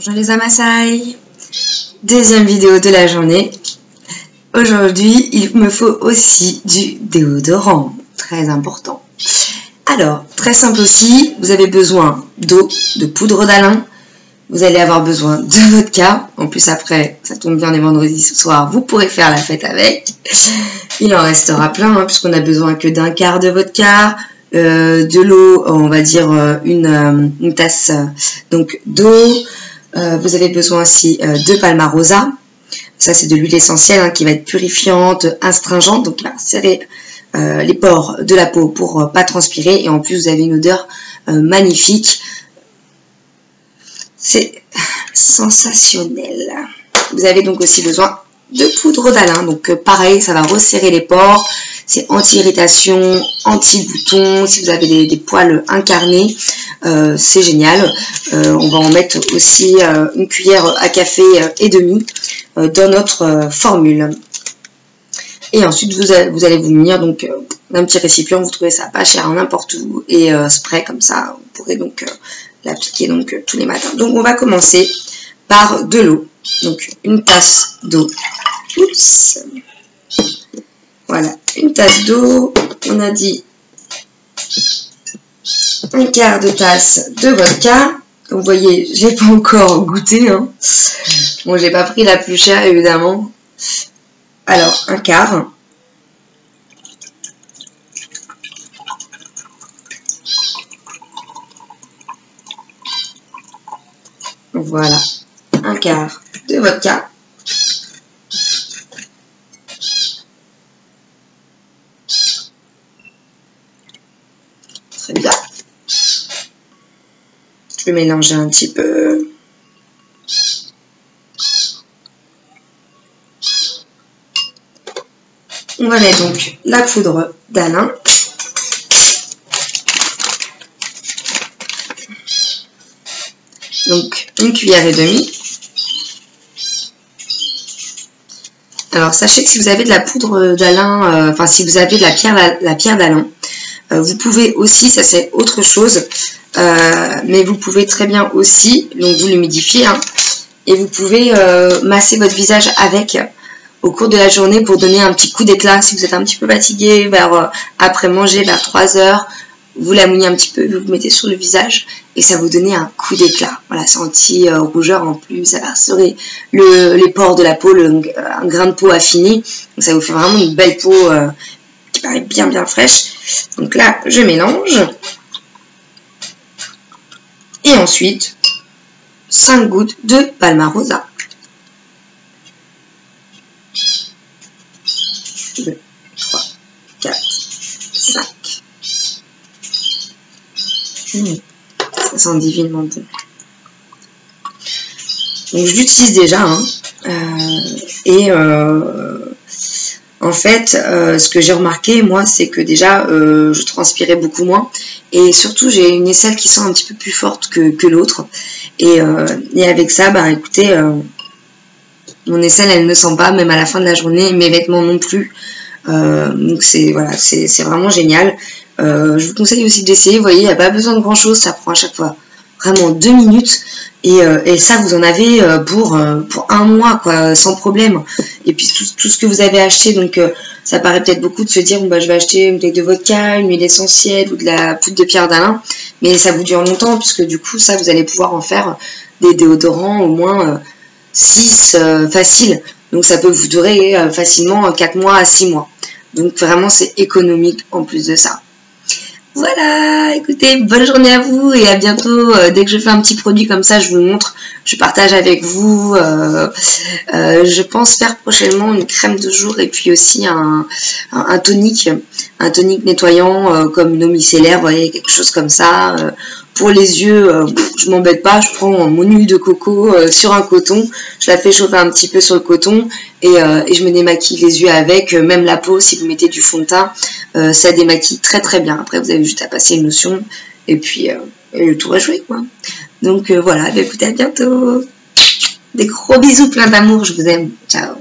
Bonjour les Amasai, deuxième vidéo de la journée. Aujourd'hui, il me faut aussi du déodorant, très important. Alors, très simple aussi, vous avez besoin d'eau, de poudre d'Alain. Vous allez avoir besoin de vodka. En plus, après, ça tombe bien, on est vendredi ce soir, vous pourrez faire la fête avec. Il en restera plein, hein, puisqu'on a besoin que d'un quart de vodka, de l'eau, on va dire une tasse donc d'eau. Vous avez besoin aussi de Palmarosa. Ça, c'est de l'huile essentielle hein, qui va être purifiante, astringente, donc qui va serrer les pores de la peau pour pas transpirer. Et en plus, vous avez une odeur magnifique. C'est sensationnel. Vous avez donc aussi besoin de poudre d'Alain. Donc pareil, ça va resserrer les pores. C'est anti-irritation, anti-bouton. Si vous avez des poils incarnés, c'est génial. On va en mettre aussi une cuillère à café et demi dans notre formule. Et ensuite, vous allez vous munir donc d'un petit récipient. Vous trouvez ça pas cher n'importe où. Et spray comme ça, vous pourrez donc l'appliquer donc tous les matins. Donc on va commencer par de l'eau. Donc une tasse d'eau. Oups. Voilà, une tasse d'eau. On a dit un quart de tasse de vodka. Comme vous voyez, j'ai pas encore goûté. Hein. Bon, j'ai pas pris la plus chère évidemment. Alors, un quart. Voilà, un quart de vodka. Très bien. Je vais mélanger un petit peu. On va mettre donc la poudre d'Alain. Donc une cuillère et demie. Alors sachez que si vous avez de la poudre d'Alain, enfin si vous avez de la pierre d'Alain, vous pouvez aussi, ça c'est autre chose, mais vous pouvez très bien aussi, donc vous l'humidifiez, hein, et vous pouvez masser votre visage avec au cours de la journée pour donner un petit coup d'éclat. Si vous êtes un petit peu fatigué, après manger, vers 3 heures, vous la mouillez un petit peu, vous mettez sur le visage et ça vous donne un coup d'éclat. Voilà, c'est anti-rougeur en plus, ça va resserrer les pores de la peau, un grain de peau affiné. Donc ça vous fait vraiment une belle peau qui paraît bien fraîche. Donc là, je mélange. Et ensuite, 5 gouttes de Palmarosa. 2, 3, 4, 5. Ça sent divinement bon. Donc je l'utilise déjà. Hein, en fait, ce que j'ai remarqué, moi, c'est que déjà, je transpirais beaucoup moins. Et surtout, j'ai une aisselle qui sent un petit peu plus forte que l'autre. Et avec ça, bah écoutez, mon aisselle, elle ne sent pas, même à la fin de la journée, mes vêtements non plus. Donc c'est voilà, c'est vraiment génial. Je vous conseille aussi d'essayer. Vous voyez, il n'y a pas besoin de grand chose, ça prend à chaque fois vraiment 2 minutes. Et ça, vous en avez pour 1 mois, quoi, sans problème. Et puis tout ce que vous avez acheté, donc ça paraît peut-être beaucoup de se dire, bon, bah, je vais acheter une bouteille de vodka, une huile essentielle ou de la poudre de pierre d'Alain. Mais ça vous dure longtemps, puisque du coup, ça, vous allez pouvoir en faire des déodorants au moins 6 faciles. Donc ça peut vous durer facilement 4 mois à 6 mois. Donc vraiment, c'est économique en plus de ça. Voilà, écoutez, bonne journée à vous et à bientôt. Dès que je fais un petit produit comme ça, je vous le montre, je partage avec vous. Je pense faire prochainement une crème de jour et puis aussi un tonique nettoyant comme une eau micellaire, vous voyez, quelque chose comme ça. Pour les yeux, je m'embête pas, je prends mon huile de coco sur un coton, je la fais chauffer un petit peu sur le coton et je me démaquille les yeux avec, même la peau, si vous mettez du fond de teint, ça démaquille très bien. Après, vous avez juste à passer une lotion et puis le tour est joué, quoi. Donc voilà, écoutez, à bientôt. Des gros bisous plein d'amour, je vous aime. Ciao.